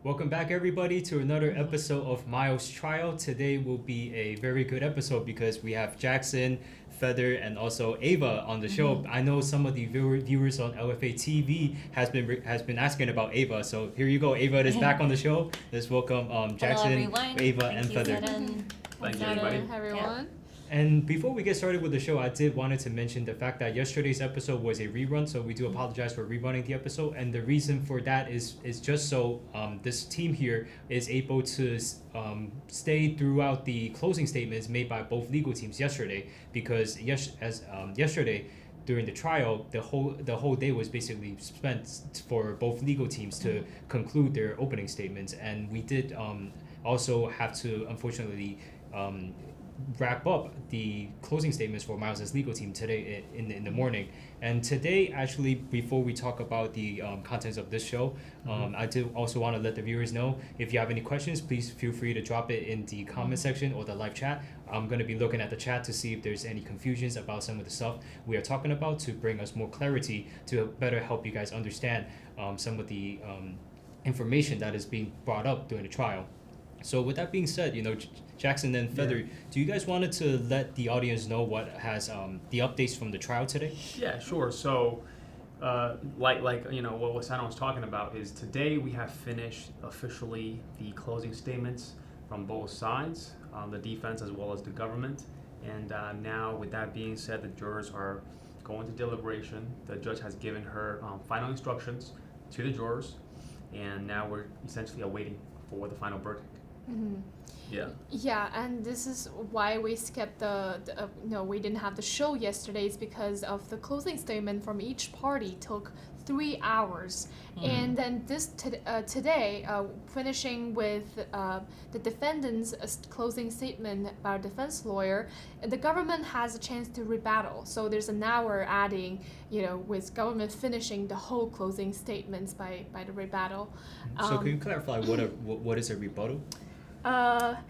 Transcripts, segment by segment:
Welcome back, everybody, to another episode of Miles' Trial. Today will be a very good episode because we have Jackson, Feather, and also Ava on the show. I know some of the viewers on LFA TV has been asking about Ava, so here you go. Ava is back on the show. Let's welcome Jackson, Ava, and Feather. Thank you, everybody. Hi, everyone. And before we get started with the show, I wanted to mention the fact that yesterday's episode was a rerun, so we do apologize for rerunning the episode. And the reason for that is just so this team here is able to stay throughout the closing statements made by both legal teams yesterday, because yesterday during the trial, the whole day was basically spent for both legal teams to conclude their opening statements, and we did also have to unfortunately wrap up the closing statements for Miles' legal team today in the morning. And today, actually, before we talk about the contents of this show, I do also want to let the viewers know, if you have any questions, please feel free to drop it in the comment section or the live chat. I'm going to be looking at the chat to see if there's any confusions about some of the stuff we are talking about, to bring us more clarity to better help you guys understand some of the information that is being brought up during the trial. So with that being said, Jackson and Feather, do you guys wanted to let the audience know what has the updates from the trial today? Yeah, sure. So, what Wasano was talking about is today we have finished officially the closing statements from both sides, the defense as well as the government. And now, with that being said, the jurors are going to deliberation. The judge has given her final instructions to the jurors, and now we're essentially awaiting for the final verdict. Yeah, and this is why we skipped we didn't have the show yesterday, is because of the closing statement from each party took 3 hours. And then today, finishing with the defendant's closing statement by a defense lawyer, the government has a chance to rebuttal. So there's an hour adding, with government finishing the whole closing statements by the rebuttal. So can you clarify what is a rebuttal?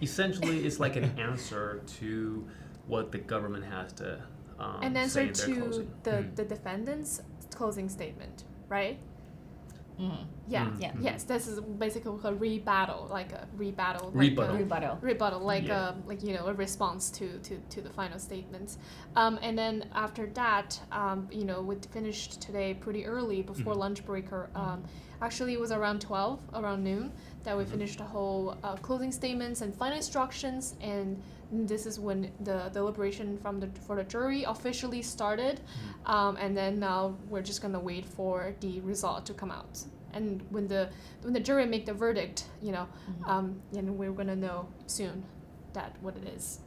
Essentially, it's like an answer to what the government has to an answer say in their to closing. the defendant's closing statement, right? Yes, this is basically a rebuttal, like a rebuttal. A response to the final statements. And then after that, we finished today pretty early before lunch break. Actually, it was around noon, that we finished the whole closing statements and final instructions, and this is when the deliberation for the jury officially started. And then now we're just gonna wait for the result to come out. And when the jury make the verdict, and we're gonna know soon what it is.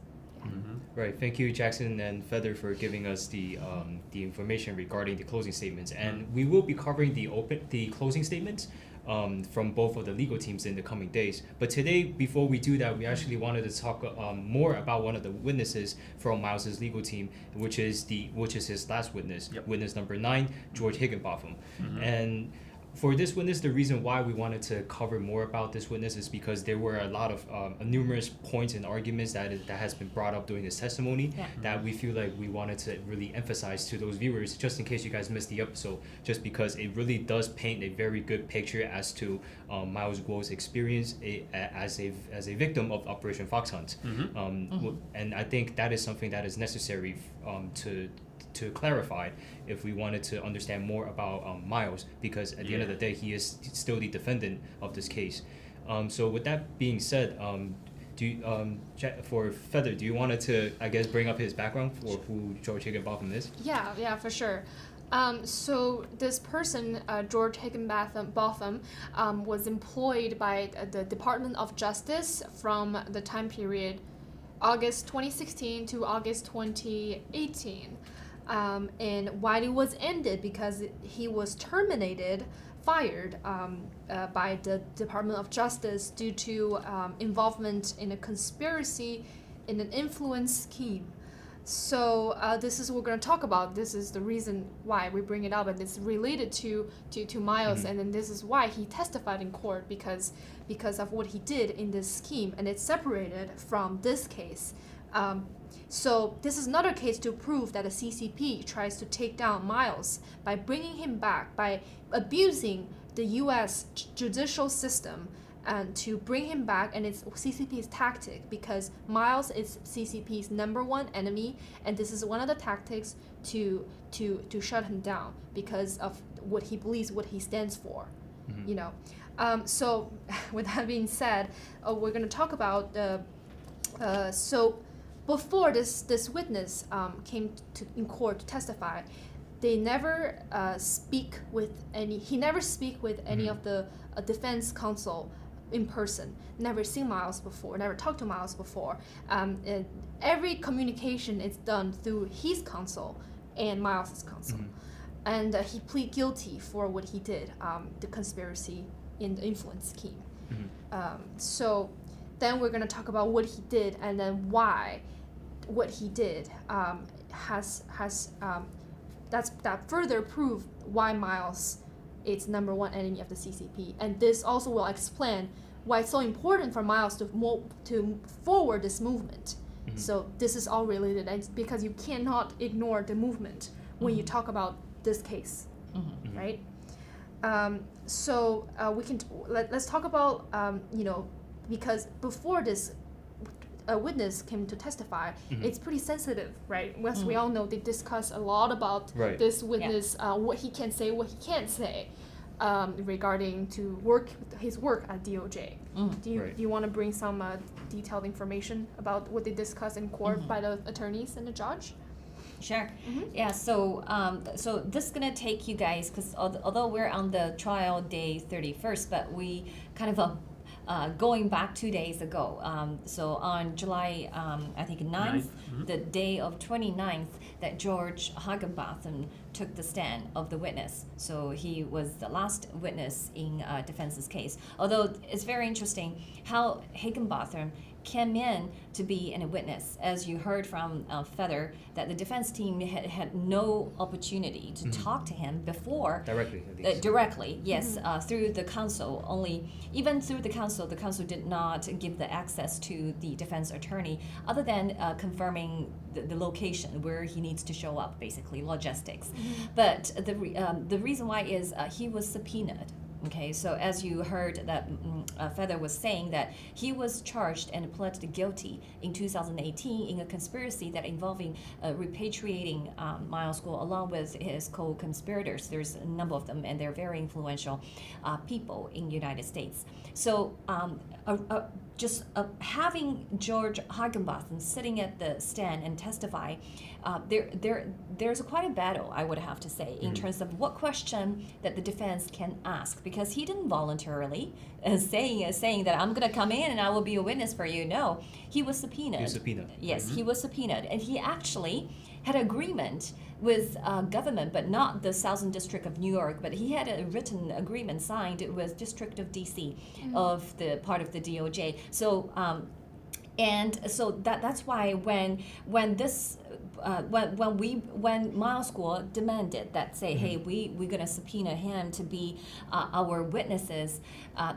Right. Thank you, Jackson and Feather, for giving us the information regarding the closing statements. And we will be covering the closing statements from both of the legal teams in the coming days. But today, before we do that, we actually wanted to talk more about one of the witnesses from Miles' legal team, which is his last witness, witness number 9, George Higginbotham. And for this witness, the reason why we wanted to cover more about this witness is because there were a lot of numerous points and arguments that has been brought up during his testimony that we feel like we wanted to really emphasize to those viewers, just in case you guys missed the episode, just because it really does paint a very good picture as to Miles Guo's experience as a victim of Operation Fox Hunt. And I think that is something that is necessary to clarify if we wanted to understand more about Miles, because at the end of the day, he is still the defendant of this case. So with that being said, for Feather, do you wanted to, I guess, bring up his background for who George Higginbotham is? Yeah, for sure. So this person, George Higginbotham, was employed by the Department of Justice from the time period August 2016 to August 2018. And why it was ended because he was fired by the Department of Justice due to involvement in a conspiracy in an influence scheme. So this is what we're going to talk about. This is the reason why we bring it up, and it's related to Miles, and then this is why he testified in court, because of what he did in this scheme, and it's separated from this case. So this is another case to prove that the CCP tries to take down Miles by bringing him back, by abusing the U.S. judicial system and to bring him back, and it's CCP's tactic because Miles is CCP's #1 enemy, and this is one of the tactics to shut him down because of what he believes, what he stands for, you know. So with that being said, we're going to talk about so before this witness came in court to testify, they never speak with any of the defense counsel in person. Never seen Miles before, never talked to Miles before. And every communication is done through his counsel and Miles's counsel. And he pleaded guilty for what he did, the conspiracy in the influence scheme. So then we're going to talk about what he did and then why what he did that further prove why Miles is #1 enemy of the CCP. And this also will explain why it's so important for Miles to forward this movement. So this is all related, and it's because you cannot ignore the movement when you talk about this case, right? So we can let's talk about because before this witness came to testify, it's pretty sensitive, right? As we all know, they discuss a lot about this witness, what he can say, what he can't say, regarding to his work at DOJ. Do you want to bring some detailed information about what they discussed in court by the attorneys and the judge? Sure. Yeah. So this is gonna take you guys, because although we're on the trial day 31st, but we kind of going back 2 days ago. So on July, I think 9th, the day of 29th, that George Higginbotham took the stand of the witness. So he was the last witness in defense's case. Although it's very interesting how Higginbotham came in to be a witness. As you heard from Feather, that the defense team had no opportunity to talk to him before. Directly, at least. Directly, yes, through the counsel. Even through the counsel did not give the access to the defense attorney, other than confirming the location where he needs to show up, basically logistics. But the reason why is he was subpoenaed. Okay, so as you heard that Feather was saying that he was charged and pleaded guilty in 2018 in a conspiracy that involving repatriating Miles Guo along with his co-conspirators. There's a number of them, and they're very influential people in the United States. So just having George Higginbotham sitting at the stand and testify, there's quite a battle, I would have to say, in terms of what question that the defense can ask, because he didn't voluntarily saying that I'm going to come in and I will be a witness for you. No, he was subpoenaed. He was subpoenaed. Yes, he was subpoenaed, and he actually had agreement with government, but not the Southern District of New York, but he had a written agreement signed with District of DC of the part of the DOJ. So and so that's why when Miles Guo demanded that, say, hey, we're gonna subpoena him to be our witnesses,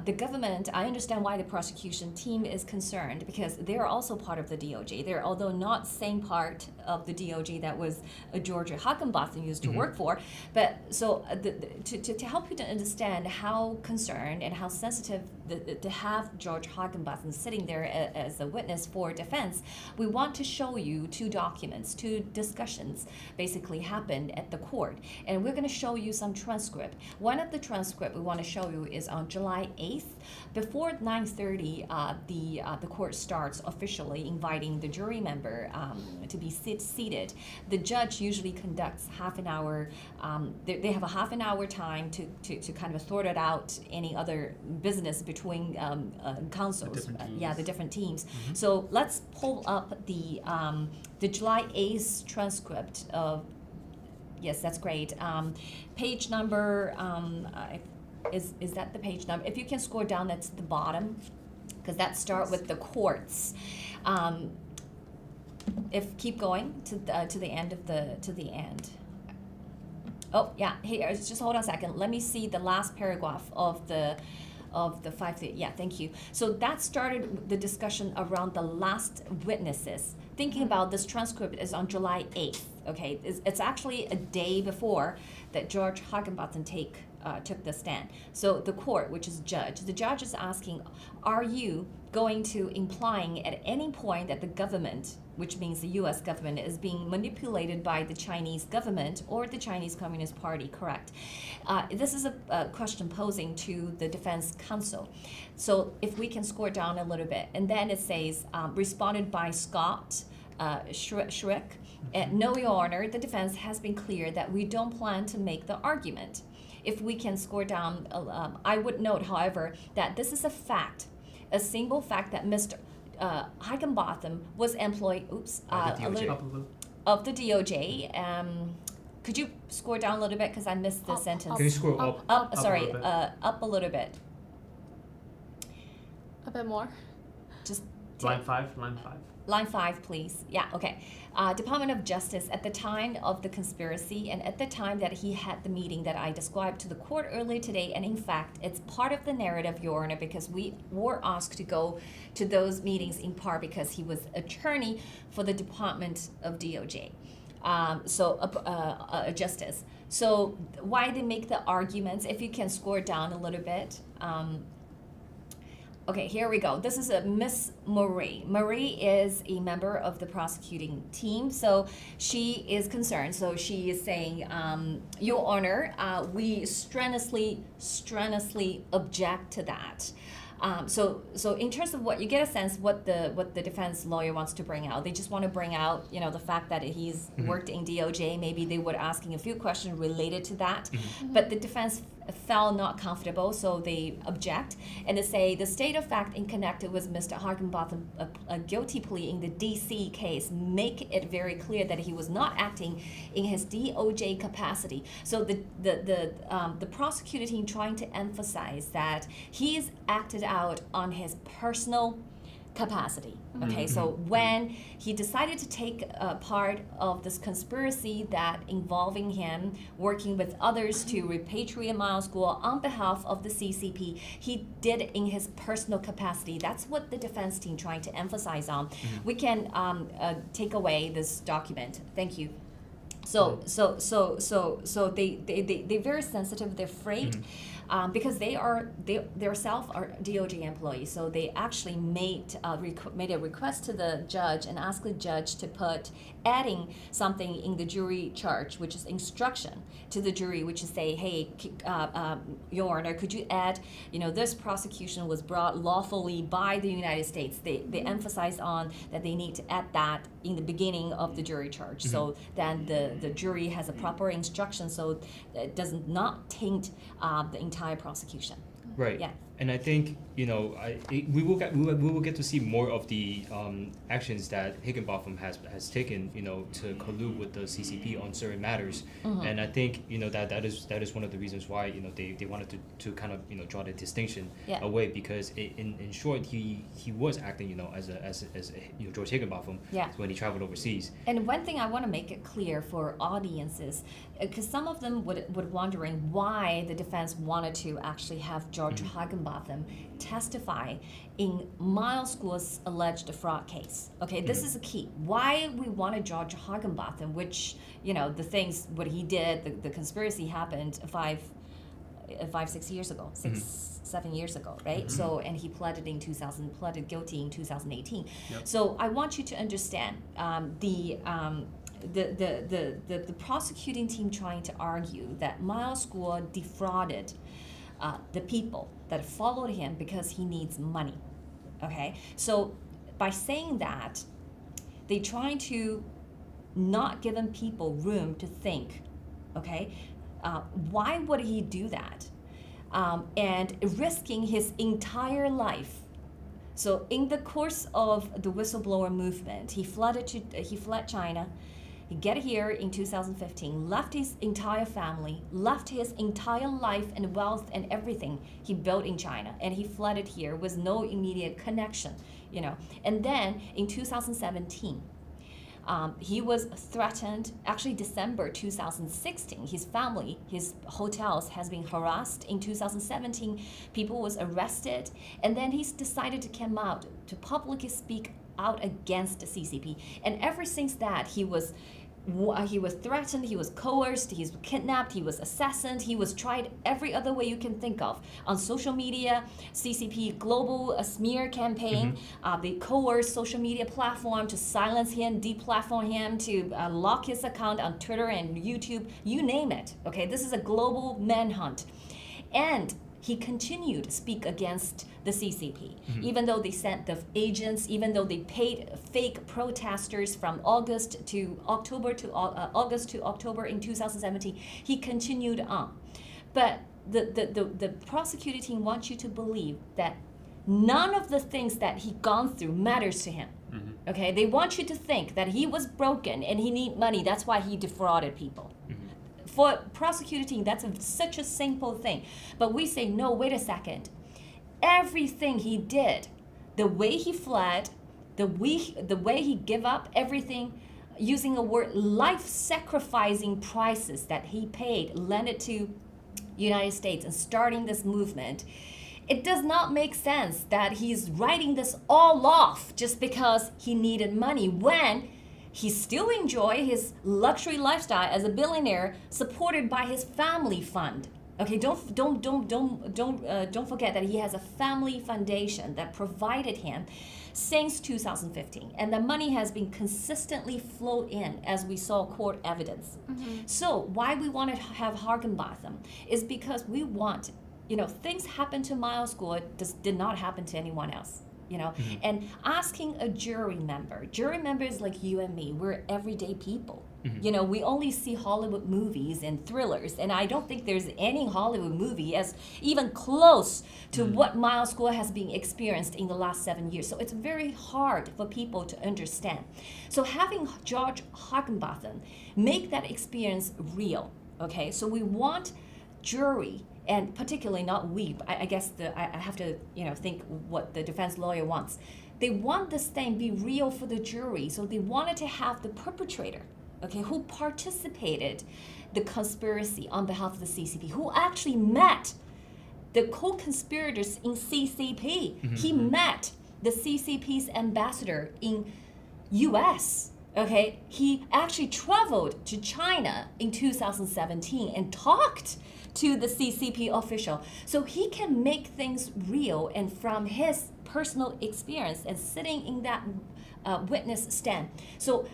the government, I understand why the prosecution team is concerned, because they're also part of the DOJ. They're, although not same part of the DOJ that was George Higginbotham used to work for, but so to help you to understand how concerned and how sensitive to have George Higginbotham sitting there as a witness for defense, we want to show you two documents, two discussions basically happened at the court, and we're going to show you some transcript. One of the transcript we want to show you is on July 8th. Before 9:30, the court starts officially inviting the jury member to be seated. The judge usually conducts half an hour. They have a half an hour time to kind of sort it out any other business between counsels. The different teams. So let's pull up the July 8th transcript of, yes, that's great. Page number, is that the page number? If you can scroll down, that's the bottom, because that start with the courts. If keep going to the end of the end. Oh yeah, here, just hold on a second. Let me see the last paragraph of the 5. Yeah, thank you. So that started the discussion around the last witnesses thinking about this transcript is on July 8th. Okay, it's actually a day before that George Higginbotham took the stand. So the court, which is the judge is asking, are you going to implying at any point that the government, which means the U.S. government, is being manipulated by the Chinese government or the Chinese Communist Party, correct? This is a question posing to the defense counsel. So if we can score down a little bit, and then it says, responded by Scott Schrick, no, Your Honor, the defense has been clear that we don't plan to make the argument. If we can score down, I would note, however, that this is a single fact that Mr. Higginbotham was employed, of the DOJ. Could you score down a little bit because I missed the sentence? Can you scroll up? Up a little bit. A bit more. Just Line 5. Line 5, please. Yeah, okay. Department of Justice, at the time of the conspiracy and at the time that he had the meeting that I described to the court earlier today, and in fact, it's part of the narrative, Your Honor, because we were asked to go to those meetings in part because he was attorney for the Department of DOJ. Justice. So why they make the arguments, if you can score down a little bit. Okay, here we go. This is a Miss Marie. Marie is a member of the prosecuting team, so she is concerned. So she is saying, Your Honor, we strenuously object to that. So in terms of what you get a sense what the defense lawyer wants to bring out, they just want to bring out the fact that he's worked in DOJ. Maybe they were asking a few questions related to that, but the defense felt not comfortable, so they object and they say the state of fact in connected with Mr. Higginbotham a guilty plea in the DC case make it very clear that he was not acting in his DOJ capacity. So the prosecutor team trying to emphasize that he's acted out on his personal capacity. Okay, so when he decided to take part of this conspiracy that involving him working with others to repatriate Miles School on behalf of the CCP, he did it in his personal capacity. That's what the defense team trying to emphasize on. We can take away this document. Thank you. So they very sensitive. They're afraid. Because they themselves are DOJ employees, so they actually made a request to the judge and asked the judge to adding something in the jury charge, which is instruction to the jury, which is say, hey, Your Honor, could you add, this prosecution was brought lawfully by the United States. They emphasize on that they need to add that in the beginning of the jury charge, so then the jury has a proper instruction, so it does not taint the entire prosecution. Right. Yeah. And I think we will get to see more of the actions that Higginbotham has taken to collude with the CCP on certain matters, and I think that is one of the reasons why they wanted to kind of draw the distinction away, because in short he was acting as George Higginbotham when he traveled overseas. And one thing I want to make it clear for audiences, because some of them would wondering why the defense wanted to actually have George Higginbotham testify in Miles School's alleged fraud case. Okay, this is a key. Why we wanted George Higginbotham, which the things what he did, the conspiracy happened 6 years ago, 7 years ago, right? So and he pleaded guilty in 2018. So I want you to understand the prosecuting team trying to argue that Miles School defrauded the people that followed him because he needs money. Okay, so by saying that, they trying to not giving people room to think. Okay, why would he do that? And risking his entire life. So in the course of the whistleblower movement, he fled China. He got here in 2015, left his entire family, left his entire life and wealth and everything he built in China, and he fled it here with no immediate connection, And then in 2017, he was threatened. Actually, December 2016, his family, his hotels has been harassed. In 2017, people was arrested, and then he's decided to come out to publicly speak out against the CCP. And ever since that, he was threatened, he was coerced, he was kidnapped, he was assassinated, he was tried every other way you can think of. On social media, CCP global smear campaign, they coerced social media platform to silence him, deplatform him, to lock his account on Twitter and YouTube, you name it. Okay, this is a global manhunt. And he continued to speak against the CCP, even though they sent the agents, even though they paid fake protesters from August to October in 2017. He continued on. But the prosecuting team wants you to believe that none of the things that he gone through matters to him. Okay, they want you to think that he was broken and he need money. That's why he defrauded people. For prosecuting team, that's such a simple thing. But we say, no, wait a second. Everything he did, the way he fled, the way he gave up everything, using a word, life-sacrificing prices that he paid, lended to United States and starting this movement, it does not make sense that he's writing this all off just because he needed money when he still enjoy his luxury lifestyle as a billionaire, supported by his family fund. Okay, don't forget that he has a family foundation that provided him since 2015, and the money has been consistently flowed in as we saw court evidence. So why we want to have Higginbotham is because we want, things happen to Miles Guo did not happen to anyone else. And asking a jury members like you and me, we're everyday people. We only see Hollywood movies and thrillers, and I don't think there's any Hollywood movie as even close to what Miles Guo has been experienced in the last 7 years. So it's very hard for people to understand. So having George Higginbotham make that experience real, okay? So we want jury, and particularly not we, I guess I have to think what the defense lawyer wants. They want this thing be real for the jury, so they wanted to have the perpetrator, okay, who participated the conspiracy on behalf of the CCP, who actually met the co-conspirators in CCP. He met the CCP's ambassador in US. Okay, he actually traveled to China in 2017 and talked to the CCP official. So he can make things real, and from his personal experience and sitting in that witness stand. So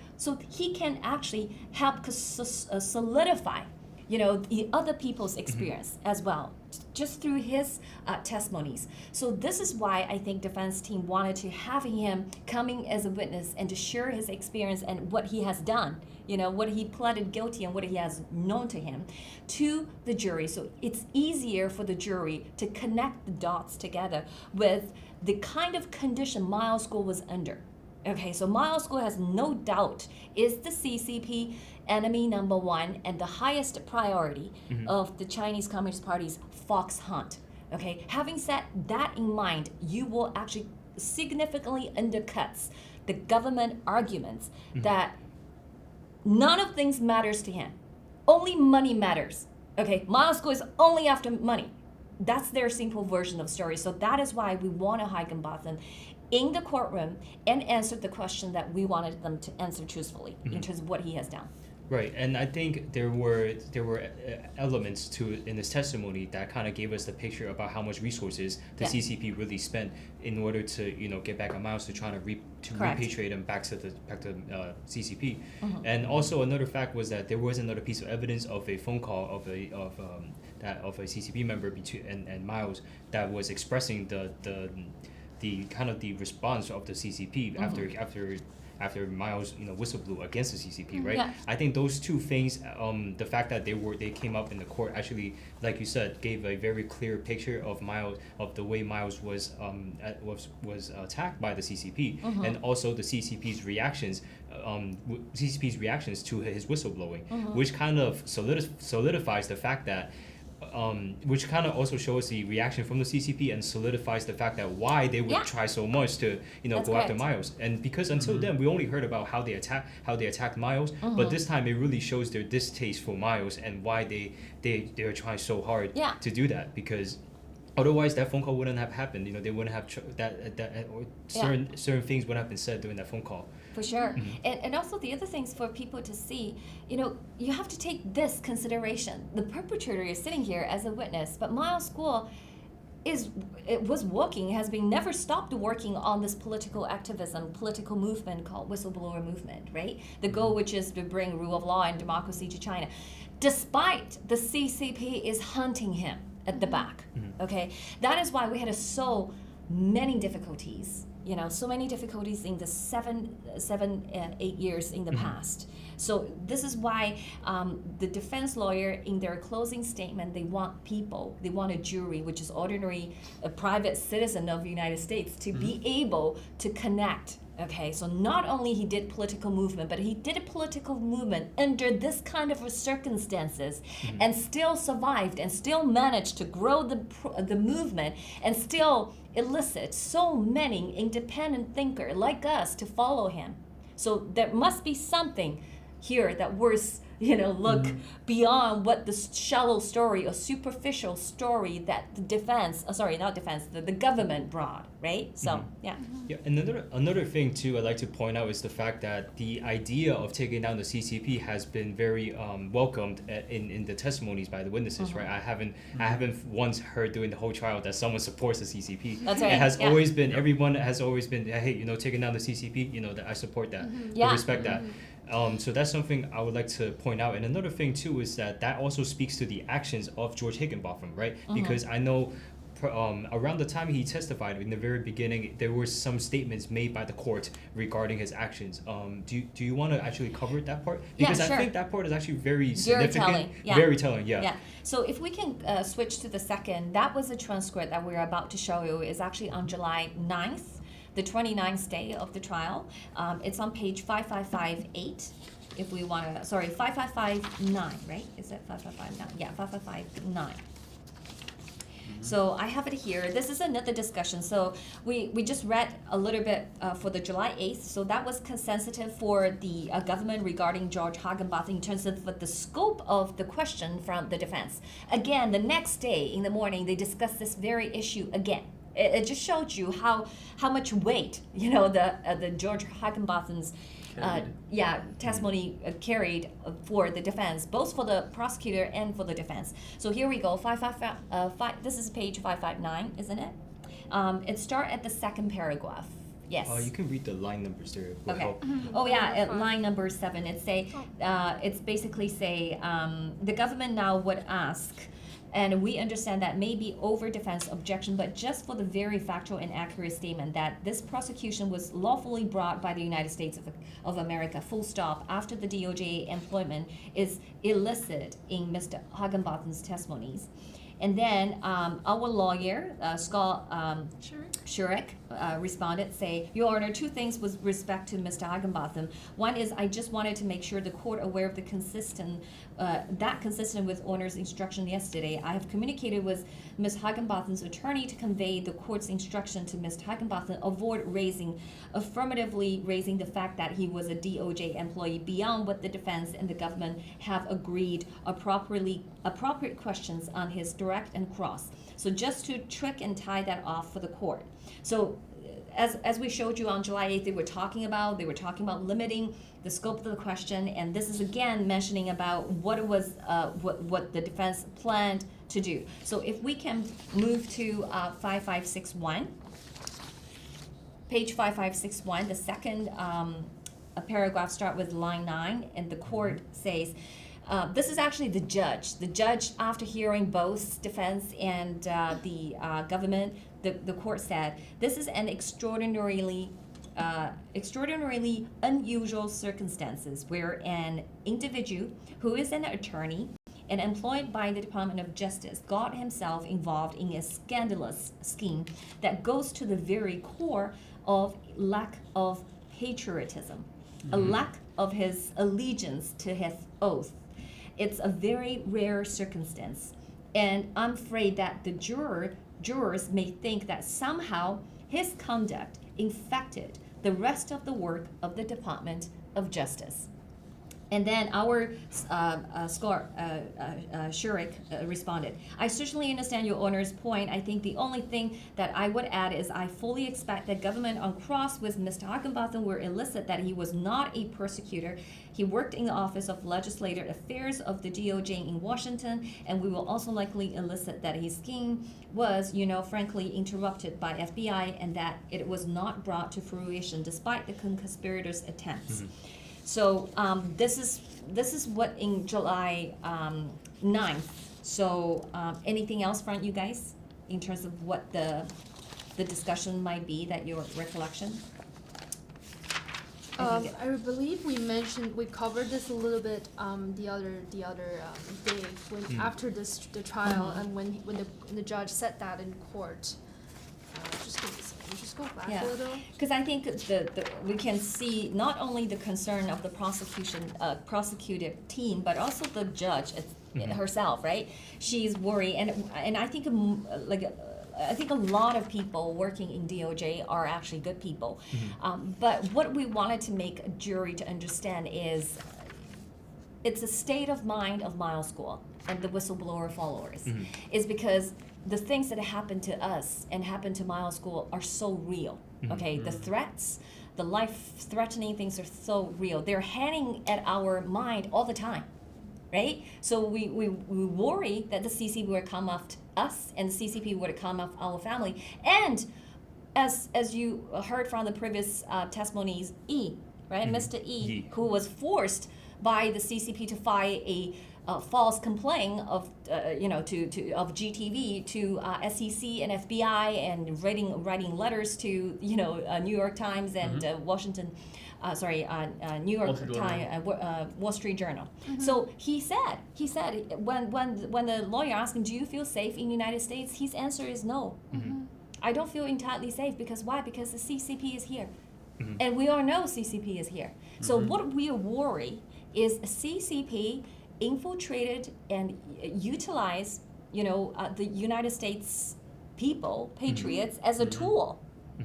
he can actually help solidify, the other people's experience as well, just through his testimonies. So this is why I think defense team wanted to have him coming as a witness and to share his experience and what he has done, what he pleaded guilty and what he has known to him, to the jury. So it's easier for the jury to connect the dots together with the kind of condition Miles Guo was under. Okay, so Miles Guo has no doubt is the CCP enemy number one and the highest priority of the Chinese Communist Party's fox hunt. Okay, having said that in mind, you will actually significantly undercuts the government arguments that none of things matters to him. Only money matters. Okay, Miles Guo is only after money. That's their simple version of the story. So that is why we want a Higginbotham in the courtroom and answer the question that we wanted them to answer truthfully in terms of what he has done. Right, and I think there were elements in his testimony that kind of gave us the picture about how much resources the CCP really spent in order to get back on Miles, to try to repatriate him back to CCP. And also another fact was that there was another piece of evidence of a phone call of a CCP member and Miles that was expressing the kind of the response of the CCP after Miles whistle blew against the CCP, right? Yeah. I think those two things, the fact that they came up in the court, actually, like you said, gave a very clear picture of the way Miles was attacked by the CCP, and also the CCP's reactions to his whistleblowing, which kind of solidifies the fact that. Which kind of also shows the reaction from the CCP and solidifies the fact that why they would try so much to go after Miles. And because until then we only heard about how they attacked Miles, but this time it really shows their distaste for Miles and why they're trying so hard to do that, because Otherwise, that phone call wouldn't have happened. They wouldn't have or certain things wouldn't have been said during that phone call. For sure. And also the other things for people to see, you have to take this consideration. The perpetrator is sitting here as a witness, but Miles Guo has been never stopped working on this political activism, political movement called whistleblower movement, right? The goal which is to bring rule of law and democracy to China. Despite the CCP is hunting him at the back, okay? That is why we had so many difficulties, so many difficulties in the 8 years in the past. So this is why the defense lawyer, in their closing statement, they want a jury, which is ordinary, a private citizen of the United States, to be able to connect. Okay, so not only he did political movement, but he did a political movement under this kind of circumstances, and still survived, and still managed to grow the movement, and still elicit so many independent thinkers like us to follow him. So there must be something here that was, look beyond what the shallow story or superficial story that the the government brought, right? So, Yeah, another thing too I'd like to point out is the fact that the idea of taking down the CCP has been very welcomed in the testimonies by the witnesses, right? I haven't once heard during the whole trial that someone supports the CCP. That's right. It has always been, everyone has always been, hey, taking down the CCP, that I support that, I respect that. So that's something I would like to point out. And another thing too is that also speaks to the actions of George Higginbotham, right? Because I know around the time he testified in the very beginning, there were some statements made by the court regarding his actions. Do you want to actually cover that part? Because I think that part is actually very significant. Very telling, yeah. So if we can switch to the second, that was a transcript that we're about to show you. Is actually on July 9th. The 29th day of the trial. It's on page 5558. If we want to, 5559, right? Is that 5559? Yeah, 5559. So I have it here. This is another discussion. So we just read a little bit for the July 8th. So that was sensitive for the government regarding George Higginbotham in terms of the scope of the question from the defense. Again, the next day in the morning, they discussed this very issue again. It just showed you how much weight the George Higginbotham's testimony carried for the defense, both for the prosecutor and for the defense. So here we go, 555. This is page 559, isn't it? It starts at the second paragraph. Yes. You can read the line numbers there. Okay. Oh yeah, at line number 7, it's basically say the government now would ask. And we understand that may be over defense objection, but just for the very factual and accurate statement that this prosecution was lawfully brought by the United States of America, full stop, after the DOJ employment is illicit in Mr. Higginbotham's testimonies. And then our lawyer, Scott Shurek, responded, say, Your Honor, 2 things with respect to Mr. Higginbotham. One is I just wanted to make sure the court aware of the consistent with Honor's instruction yesterday. I have communicated with Ms. Higginbotham's attorney to convey the court's instruction to Mr. Higginbotham, affirmatively raising the fact that he was a DOJ employee beyond what the defense and the government have agreed appropriate questions on his direct and cross. So just to trick and tie that off for the court. So as we showed you on July 8th, they were talking about limiting the scope of the question, and this is again mentioning about what it was, what the defense planned to do. So if we can move to 5561, page 5561, the second paragraph start with line 9, and the court says, this is actually the judge. The judge, after hearing both defense and the government, the court said, this is an extraordinarily unusual circumstances where an individual who is an attorney and employed by the Department of Justice got himself involved in a scandalous scheme that goes to the very core of lack of patriotism, a lack of his allegiance to his oath. It's a very rare circumstance, and I'm afraid that the jurors may think that somehow his conduct infected the rest of the work of the Department of Justice. And then our Shurik responded, I certainly understand your owner's point. I think the only thing that I would add is I fully expect that government on cross with Mr. Hackenbotham will elicit that he was not a persecutor. He worked in the Office of Legislative Affairs of the DOJ in Washington, and we will also likely elicit that his scheme was, frankly, interrupted by FBI and that it was not brought to fruition despite the conspirators' attempts. So this is what in July 9th. So anything else from you guys in terms of what the discussion might be, that your recollection? I believe we covered this a little bit the other day when after the trial and when the judge said that in court. Just give me a second. Just go back a little. Because I think we can see not only the concern of the prosecutive team, but also the judge herself, right? She's worried, and I think I think a lot of people working in DOJ are actually good people. But what we wanted to make a jury to understand is it's a state of mind of Miles School and the whistleblower followers. Is because the things that happen to us and happen to Miles School are so real. Okay, the threats, the life-threatening things are so real. They're hanging at our mind all the time, right? So we worry that the CCP would come after us and the CCP would come after our family. And as you heard from the previous testimonies, right, Mr. Who was forced by the CCP to file a false complaint of of GTV to SEC and FBI and writing letters to New York Times and New York Times, Wall Street Journal. So he said when the lawyer asked him, do you feel safe in the United States? His answer is no. I don't feel entirely safe because why? Because the CCP is here. And we all know CCP is here. So what we worry is CCP infiltrated and utilized, the United States people, patriots, as a tool,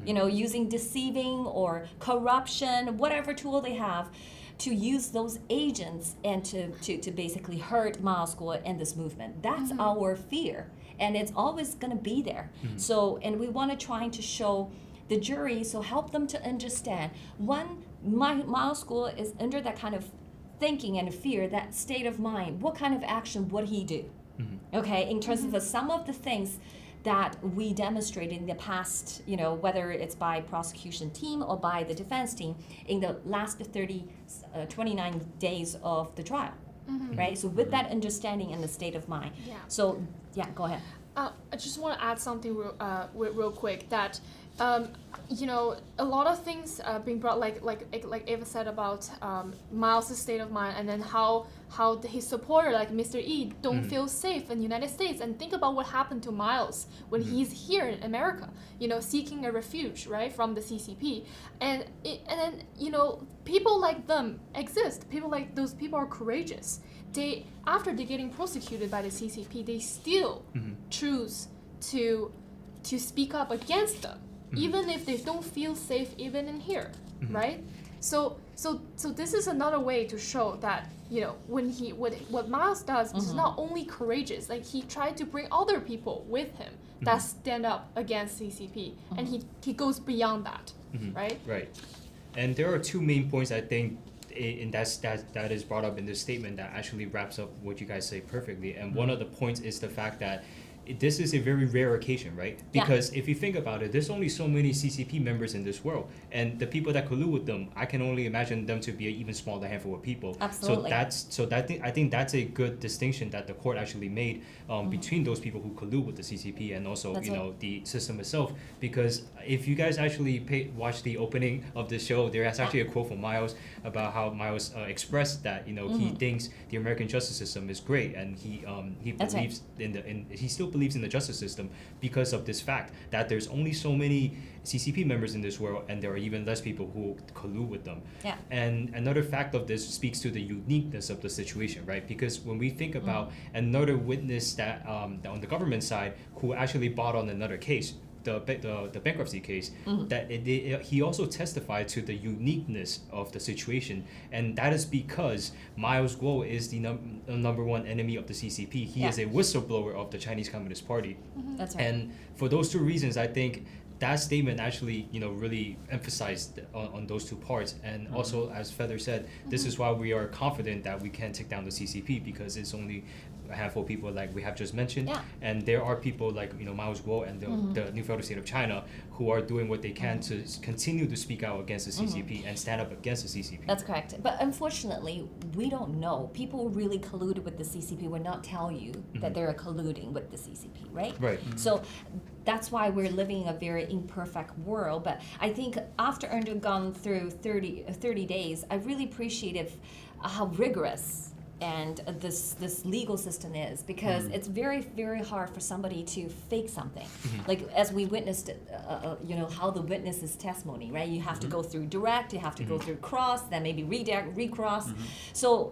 using deceiving or corruption, whatever tool they have, to use those agents and to basically hurt Miles School and this movement. That's our fear, and it's always going to be there. So, and we want to try to show the jury, so help them to understand when Miles School is under that kind of thinking and fear, that state of mind, what kind of action would he do? Okay, in terms of some of the things that we demonstrated in the past, whether it's by prosecution team or by the defense team in the last 29 days of the trial, right? So with that understanding and the state of mind. So, go ahead. I just want to add something real quick that a lot of things being brought, like Eva said about Miles' state of mind, and then how his supporter, like Mr. don't feel safe in the United States. And think about what happened to Miles when he's here in America, seeking a refuge, right, from the CCP. And then, people like them exist. People like those people are courageous. After they're getting prosecuted by the CCP, they still choose to speak up against them, even if they don't feel safe even in here, right? So this is another way to show that what Miles does is not only courageous, like he tried to bring other people with him that stand up against CCP, and he goes beyond that, right? Right, and there are two main points I think that is brought up in this statement that actually wraps up what you guys say perfectly. And one of the points is the fact that this is a very rare occasion, right? Because if you think about it, there's only so many CCP members in this world, and the people that collude with them, I can only imagine them to be an even smaller handful of people. Absolutely. I think that's a good distinction that the court actually made between those people who collude with the CCP and also the system itself. Because if you guys actually watch the opening of the show, there's actually a quote from Miles about how Miles expressed that he thinks the American justice system is great, and he believes he still believes in the justice system because of this fact that there's only so many CCP members in this world, and there are even less people who collude with them. And another fact of this speaks to the uniqueness of the situation, right? Because when we think about another witness that on the government side who actually bought on another case, the bankruptcy case, that he also testified to the uniqueness of the situation, and that is because Miles Guo is the number one enemy of the CCP. He is a whistleblower of the Chinese Communist Party. That's right. And for those two reasons, I think that statement actually, really emphasized on those two parts. And also, as Feather said, this is why we are confident that we can take down the CCP, because it's only a handful of people like we have just mentioned. And there are people like, Miles Guo and the New Federal State of China who are doing what they can to continue to speak out against the CCP and stand up against the CCP. That's correct. But unfortunately, we don't know. People really colluded with the CCP will not tell you that they're colluding with the CCP, right? Right. So that's why we're living in a very imperfect world. But I think after undergone through 30 days, I really appreciated how rigorous and this legal system is, because it's very, very hard for somebody to fake something. Like as we witnessed, how the witness's testimony, right? You have to go through direct, you have to go through cross, then maybe redirect, recross. So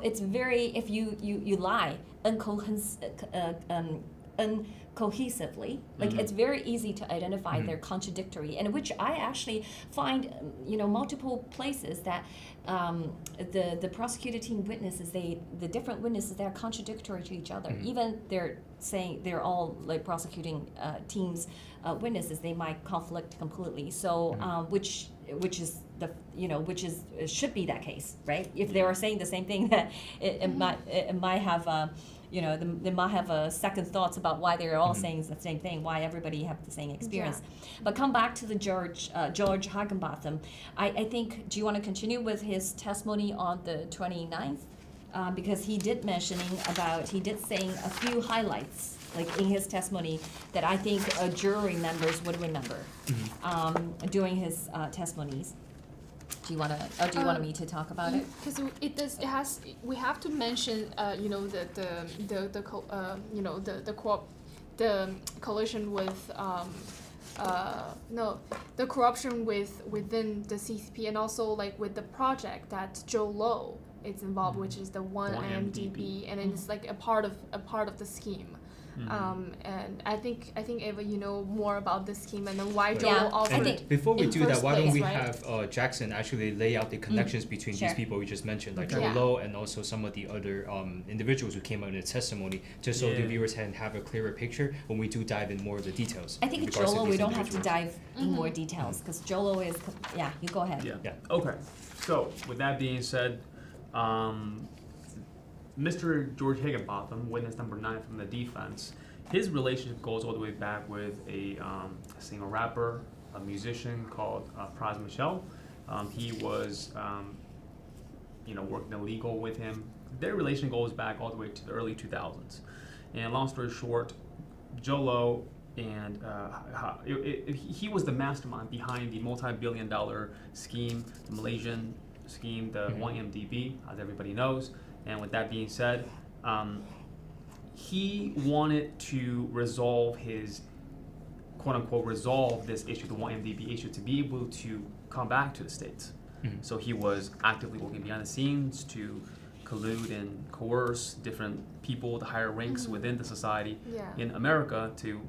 it's very, if you lie uncohesively, like it's very easy to identify they're contradictory, and which I actually find, multiple places that the prosecutor team witnesses, the different witnesses, they're contradictory to each other. Even they're saying they're all like prosecuting teams witnesses, they might conflict completely. So which is should be that case, right? If they are saying the same thing, that it might have they might have second thoughts about why they're all saying the same thing, why everybody have the same experience. But come back to the George Higginbotham. I think, do you want to continue with his testimony on the 29th? Because he did saying a few highlights, like in his testimony, that I think jury members would remember during his testimonies. Do you want to, or do you want me to talk about it? Because we have to mention, the collusion with, the corruption within the CCP, and also like with the project that Joe Low is involved, which is the 1MDB, and it's like a part of the scheme. And I think Ava, you know more about this scheme and then why Joel offered. And before we do that, why don't we right? have Jackson actually lay out the connections between these people we just mentioned, like Joe Low and also some of the other individuals who came out in the testimony, just so the viewers can have a clearer picture when we do dive in more of the details. I think Joe Low, we don't have to dive in more details, because Joe Low is, you go ahead. Yeah. Okay. So with that being said, Mr. George Higginbotham, witness number 9 from the defense, his relationship goes all the way back with a singer rapper, a musician called Praz Michel. He was, working illegal with him. Their relation goes back all the way to the early 2000s. And long story short, Jolo and he was the mastermind behind the multi-billion-dollar scheme, the Malaysian scheme, the 1MDB, as everybody knows. And with that being said, he wanted to resolve his, quote-unquote, resolve this issue, the 1MDB issue, to be able to come back to the States. So he was actively working behind the scenes to collude and coerce different people, the higher ranks within the society in America to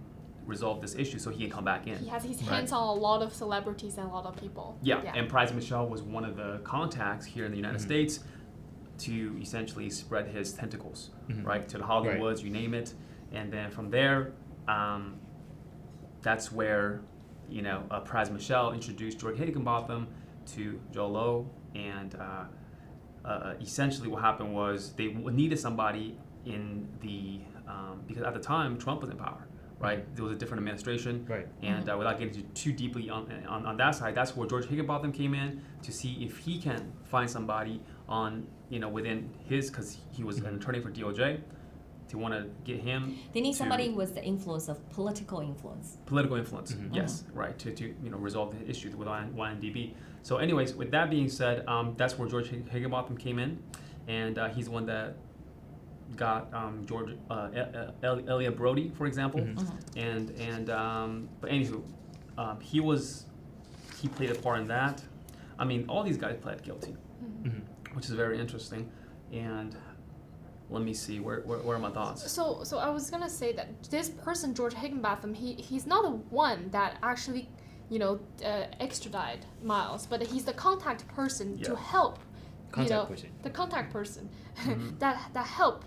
resolve this issue so he can come back in. He has his hands on a lot of celebrities and a lot of people. And Praz Michel was one of the contacts here in the United States to essentially spread his tentacles, right, to the Hollywoods, you name it. And then from there, that's where, Praz Michel introduced George Higginbotham to Joe Low. And essentially what happened was they needed somebody in the, because at the time, Trump was in power, right? There was a different administration. Right. And without getting too deeply on that side, that's where George Higginbotham came in to see if he can find somebody on, within his, because he was an attorney for DOJ, to want to get him. They need somebody with the influence of political influence. Political influence, yes, right, to resolve the issue with 1MDB. So anyways, with that being said, that's where George Higginbotham came in, and he's the one that got George Elia Brody, for example, and but anywho, he played a part in that. I mean, all these guys pled guilty, which is very interesting. And let me see, where are my thoughts? So I was gonna say that this person, George Higginbotham, he's not the one that actually, extradite Miles, but he's the contact person to help. The contact person that help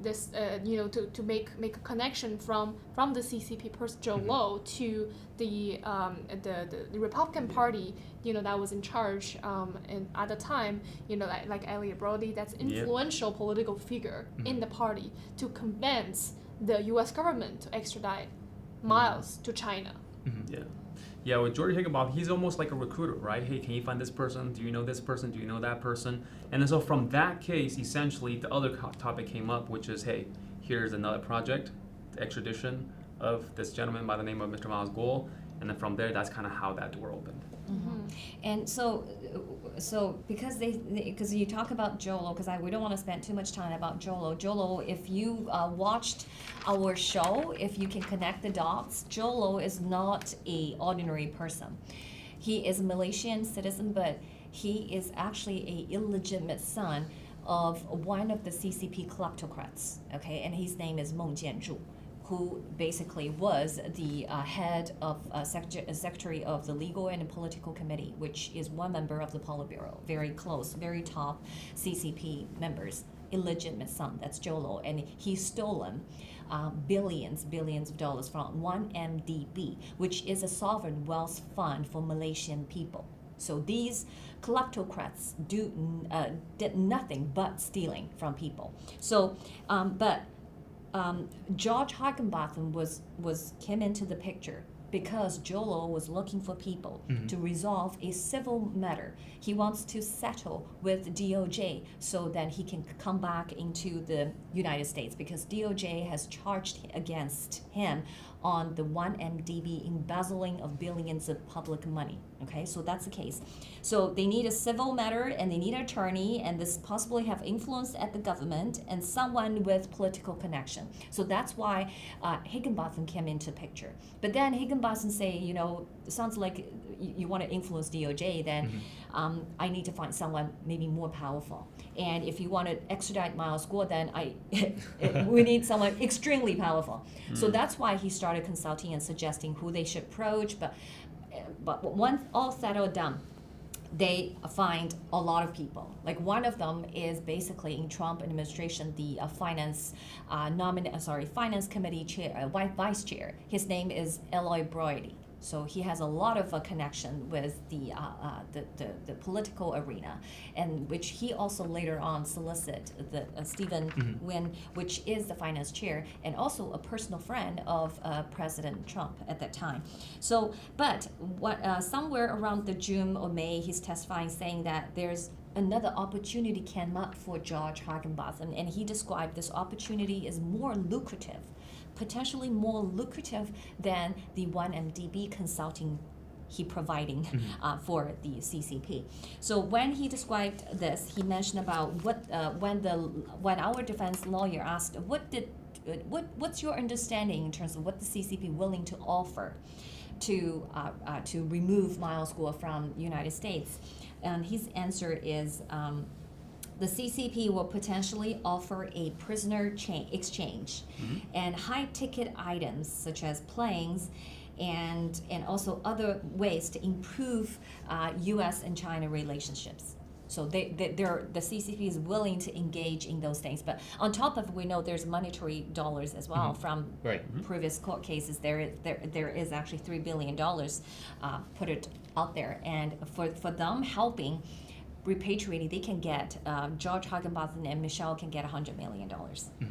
this to make a connection from the CCP person Joe Low to the Republican Party that was in charge at the time like Elliot Brody, that's influential political figure in the party, to convince the U.S. government to extradite Miles to China. Yeah, with George Higginbotham, he's almost like a recruiter, right? Hey, can you find this person? Do you know this person? Do you know that person? And then so from that case, essentially, the other topic came up, which is, hey, here's another project, the extradition of this gentleman by the name of Mr. Miles Guo. And then from there, that's kind of how that door opened. And so because because you talk about Jolo, because we don't want to spend too much time about Jolo. Jolo, if you watched our show, if you can connect the dots, Jolo is not a ordinary person. He is a Malaysian citizen, but he is actually a illegitimate son of one of the CCP kleptocrats. Okay, and his name is Meng Jianzhu, who basically was the head of secretary of the Legal and Political Committee, which is one member of the Politburo, very close, very top CCP members, illegitimate son, that's Jolo, and he's stolen billions of dollars from 1MDB, which is a sovereign wealth fund for Malaysian people. So these kleptocrats did nothing but stealing from people. So, George Higginbotham came into the picture because Jolo was looking for people to resolve a civil matter. He wants to settle with DOJ so that he can come back into the United States, because DOJ has charged against him on the 1MDB embezzling of billions of public money. Okay, so that's the case. So they need a civil matter and they need an attorney, and this possibly have influence at the government and someone with political connection. So that's why Higginbotham came into picture. But then Higginbotham say, it sounds like you want to influence DOJ, then I need to find someone maybe more powerful. And if you want to extradite Miles Guo, then we need someone extremely powerful. So that's why he started consulting and suggesting who they should approach. But once all settled down, they find a lot of people. Like one of them is basically in Trump administration, the finance committee chair, vice chair. His name is Elliot Brody. So he has a lot of connection with the political arena, and which he also later on solicited the Stephen Wynn, which is the finance chair, and also a personal friend of President Trump at that time. So, but somewhere around the June or May, he's testifying saying that there's another opportunity came up for George Higginbotham, and he described this opportunity as more lucrative, potentially more lucrative than the 1MDB consulting he providing for the CCP. So when he described this, he mentioned about when our defense lawyer asked what's your understanding in terms of what the CCP willing to offer to remove Miles Guo from the United States, and his answer is. The CCP will potentially offer a prisoner exchange and high-ticket items such as planes and also other ways to improve U.S. and China relationships. So the CCP is willing to engage in those things. But on top of it, we know there's monetary dollars as well from previous court cases. There is actually $3 billion put it out there, and for them helping repatriating, they can get George Higginbotham and Michelle can get $100 million,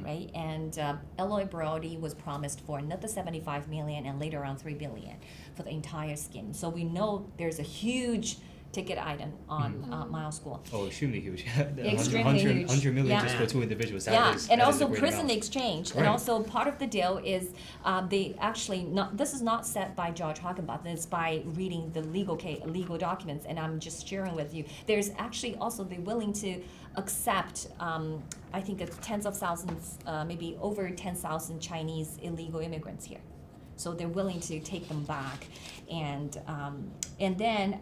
right? And Elliot Brody was promised for another $75 million and later on $3 billion for the entire scheme. So we know there's a huge ticket item on Miles Guo. Oh, extremely huge. Extremely huge. 100 million just for two individuals. And also prison exchange. Right. And also part of the deal is they actually this is not set by George Higginbotham. It's by reading the legal documents, and I'm just sharing with you. There's actually also they're willing to accept I think it's tens of thousands, maybe over 10,000 Chinese illegal immigrants here. So they're willing to take them back, and then.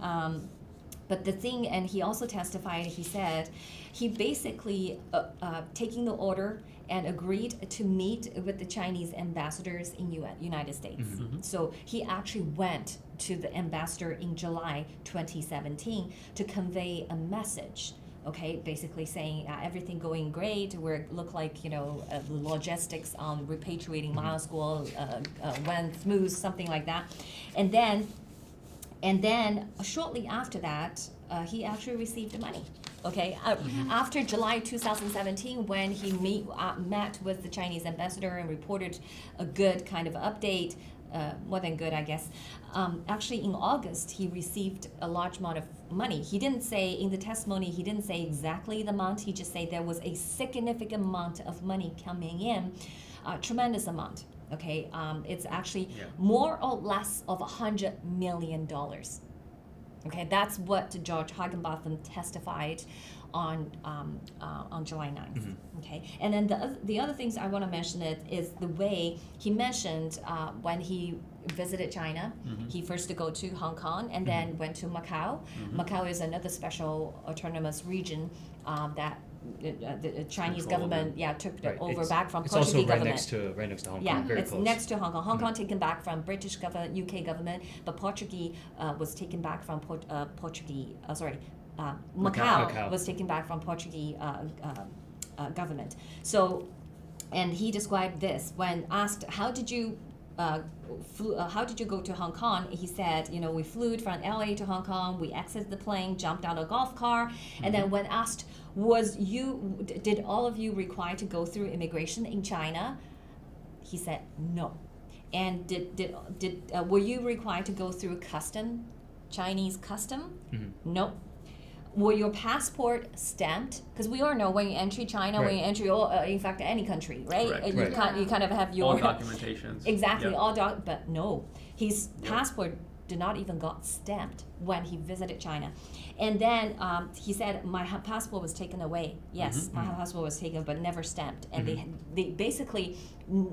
But the thing, and he also testified, he said he basically taking the order and agreed to meet with the Chinese ambassadors in United States. So he actually went to the ambassador in July 2017 to convey a message. Okay, basically saying everything going great. We look like the logistics on repatriating Miles School went smooth, something like that. And then shortly after that, he actually received the money. Okay, after July 2017, when he met with the Chinese ambassador and reported a good kind of update, more than good, I guess. Actually, in August, he received a large amount of money. He didn't say, in the testimony, he didn't say exactly the amount. He just said there was a significant amount of money coming in, tremendous amount. Okay, it's actually more or less of $100 million. Okay, that's what George Higginbotham testified on July 9th. Okay, and then the other things I want to mention is the way he mentioned when he visited China. He first to go to Hong Kong and then went to Macau. Macau is another special autonomous region that the Chinese government took over back from Portuguese government. It's also right next to Hong Kong. Very close. Next to Hong Kong. Hong Kong taken back from British government, UK government, but Portuguese was taken back from Macau was taken back from Portuguese government. So, and he described this when asked, how did you go to Hong Kong? He said, we flew from LA to Hong Kong, we exited the plane, jumped out of a golf car, and then when asked, did all of you required to go through immigration in China? He said, no. And were you required to go through Chinese custom? No. Were your passport stamped? Because we all know when you enter China, when you enter, in fact, any country, right? You kind of have your all documentations. Exactly, but no, his passport did not even got stamped when he visited China. And then he said, my passport was taken away. Yes, my passport was taken, but never stamped. And they basically,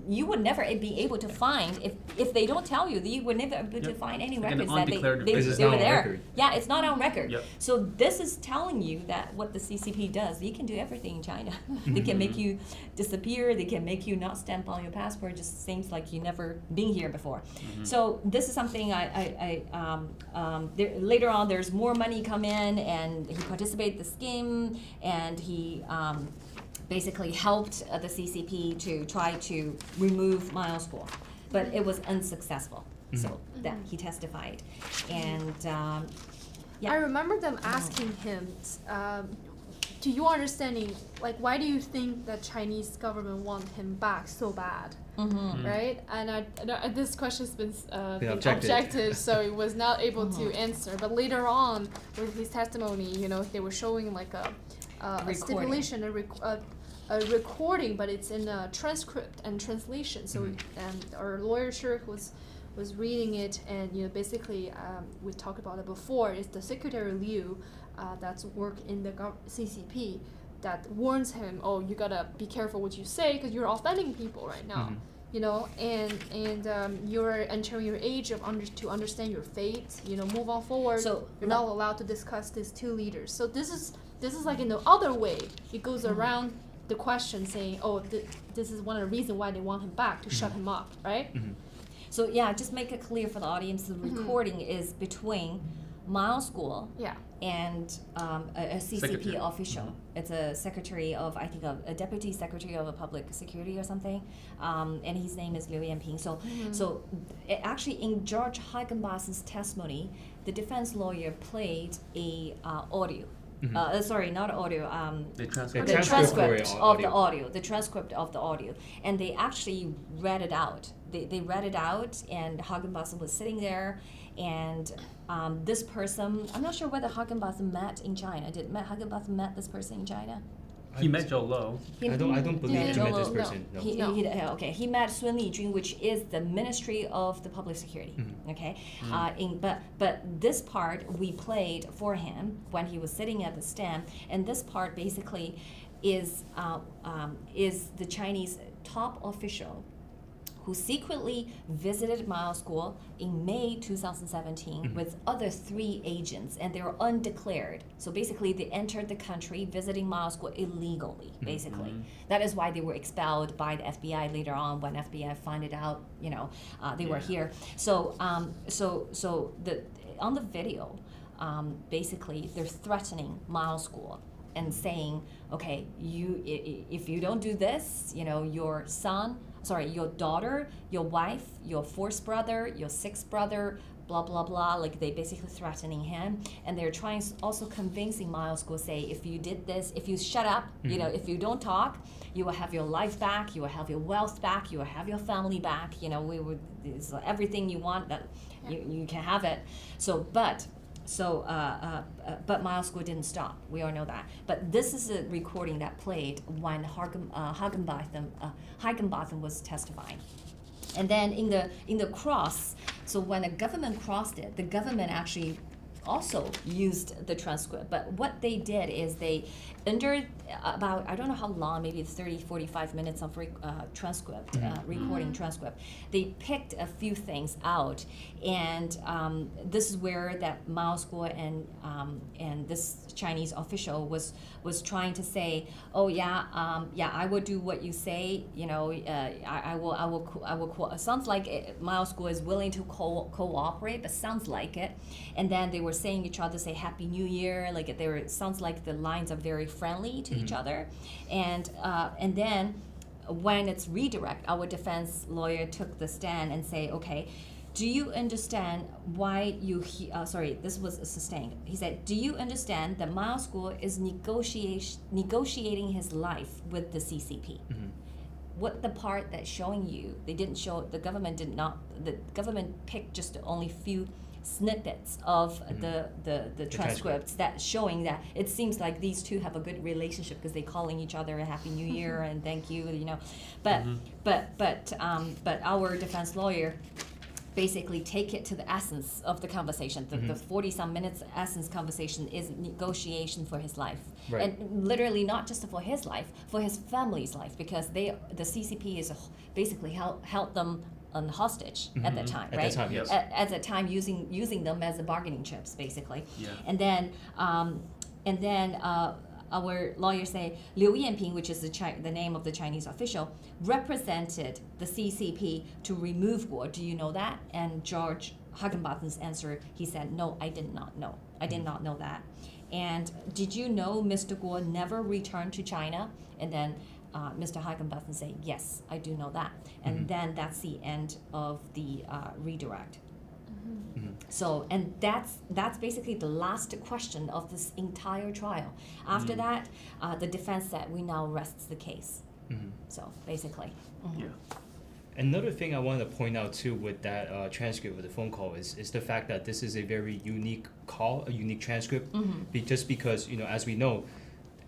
you would never be able to find, if they don't tell you, you would never be able to find any records that they were there. Record. Yeah, it's not on record. So this is telling you that what the CCP does, they can do everything in China. They can make you disappear, they can make you not stamp on your passport, it just seems like you never been here before. So this is something later on there's more money come in, and he participated in the scheme, and he basically helped the CCP to try to remove Miles School, but it was unsuccessful. So that he testified, and I remember them asking him, to your understanding, like, why do you think the Chinese government want him back so bad? Right? And this question's been objected, so he was not able to answer. But later on, with his testimony, they were showing like a stipulation, a recording, but it's in a transcript and translation. So and our lawyer Shirk was reading it, and basically we talked about it before. It's the Secretary Liu that's work in the CCP that warns him, oh, you gotta be careful what you say because you're offending people right now. And you're entering your age of to understand your fate. Move on forward. So you're not allowed to discuss these two leaders. So this is like in the other way. It goes around the question saying, oh, this is one of the reasons why they want him back, to shut him up, right? So just make it clear for the audience, the recording is between Miles School and a CCP official. It's a secretary of, I think, a deputy secretary of public security or something, and his name is Liu Yanping. So actually in George Higginbotham's testimony, the defense lawyer played a audio. Sorry, not audio. The transcript of the audio. The transcript of the audio, and they actually read it out. They read it out, and Higginbotham was sitting there, and this person, I'm not sure whether Higginbotham met in China. Did Higginbotham met this person in China? He met Zhou Lo. I don't believe he met this person. No. He met Sun Lijun, which is the Ministry of the Public Security. Okay, but this part we played for him when he was sitting at the stand, and this part basically is the Chinese top official who secretly visited Mao School in May 2017 with other 3 agents, and they were undeclared. So basically, they entered the country visiting Mao School illegally, basically. That is why they were expelled by the FBI later on when FBI found it out, they were here. So, on the video, basically, they're threatening Mao School and saying, okay, if you don't do this, your daughter, your wife, your 4th brother, your 6th brother, blah, blah, blah, like they basically threatening him. And they're trying also convincing Mao School, say, if you did this, if you shut up, if you don't talk, you will have your life back, you will have your wealth back, you will have your family back, it's everything you want, that you can have it. But Mao School didn't stop. We all know that. But this is a recording that played when Higginbotham was testifying. And then in the cross, so when the government crossed it, the government actually also used the transcript. But what they did is they, under about, I don't know how long, maybe 30, 45 minutes of transcript, recording transcript, they picked a few things out. And this is where that Mao School and this Chinese official was trying to say, oh yeah, I will do what you say, I will. Sounds like Mao School is willing to cooperate, but sounds like it. And then they were saying each other, say Happy New Year, like sounds like the lines are very friendly to each other. And then when it's redirect, our defense lawyer took the stand and say, okay, do you understand why this was sustained. He said, do you understand that Mao School is negotiating his life with the CCP? What the part that's showing you, they didn't show, the government picked just only few snippets of the transcripts that showing that it seems like these two have a good relationship because they're calling each other a Happy New Year and thank you, but our defense lawyer basically take it to the essence of the conversation. The 40-some minutes essence conversation is negotiation for his life. Right. And literally not just for his life, for his family's life, because the CCP is basically held them on hostage at that time, right? At that time, yes. At that time, using them as bargaining chips, basically. Yeah. And then our lawyers say Liu Yanping, which is the name of the Chinese official, represented the CCP to remove Guo. Do you know that? And George Higginbotham's answer, he said, no, I did not know. I did not know that. And did you know Mr. Guo never returned to China? And then Mr. Higginbotham said, yes, I do know that. And then that's the end of the redirect. So, and that's basically the last question of this entire trial. After that, the defense said, we now rest the case. So, basically. Yeah. Another thing I wanted to point out too with that transcript of the phone call is the fact that this is a very unique call, a unique transcript, just because, as we know,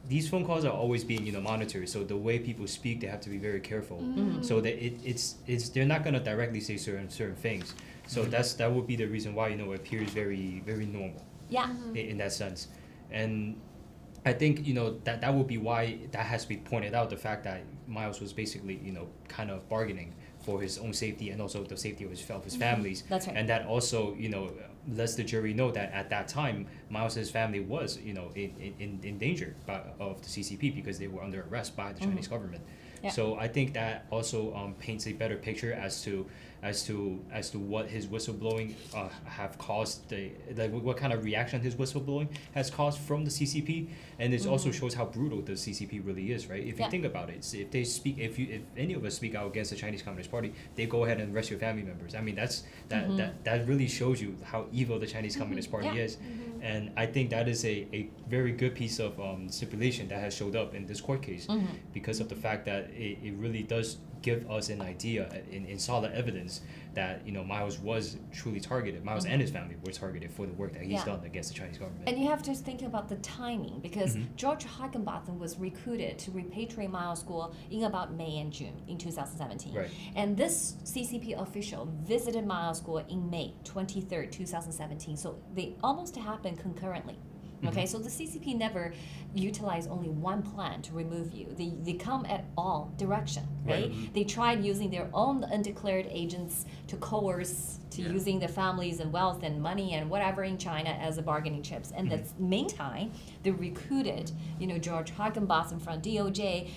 these phone calls are always being monitored, so the way people speak, they have to be very careful, so that it's they're not going to directly say certain things. So that would be the reason why it appears very, very normal. Yeah. In that sense, and I think that would be why that has to be pointed out, the fact that Miles was basically kind of bargaining for his own safety and also the safety of his families. That's right. And that also lets the jury know that at that time Miles' family was in danger of the CCP because they were under arrest by the Chinese government. Yeah. So I think that also paints a better picture as to what his whistleblowing have caused, what kind of reaction his whistleblowing has caused from the CCP, and it also shows how brutal the CCP really is, right? If you think about it, if any of us speak out against the Chinese Communist Party, they go ahead and arrest your family members. I mean, that really shows you how evil the Chinese Communist Party is. And I think that is a very good piece of stipulation that has showed up in this court case, because of the fact that it really does give us an idea in solid evidence that Miles was truly targeted. Miles and his family were targeted for the work that he's done against the Chinese government. And you have to think about the timing, because George Higginbotham was recruited to repatriate Miles School in about May and June in 2017. Right. And this CCP official visited Miles School in May 23rd, 2017. So they almost happened concurrently. Okay, so the CCP never utilize only one plan to remove you. They come at all direction, right? They tried using their own undeclared agents to coerce to using their families and wealth and money and whatever in China as a bargaining chips. And the meantime, they recruited, George Hagenbassen from DOJ,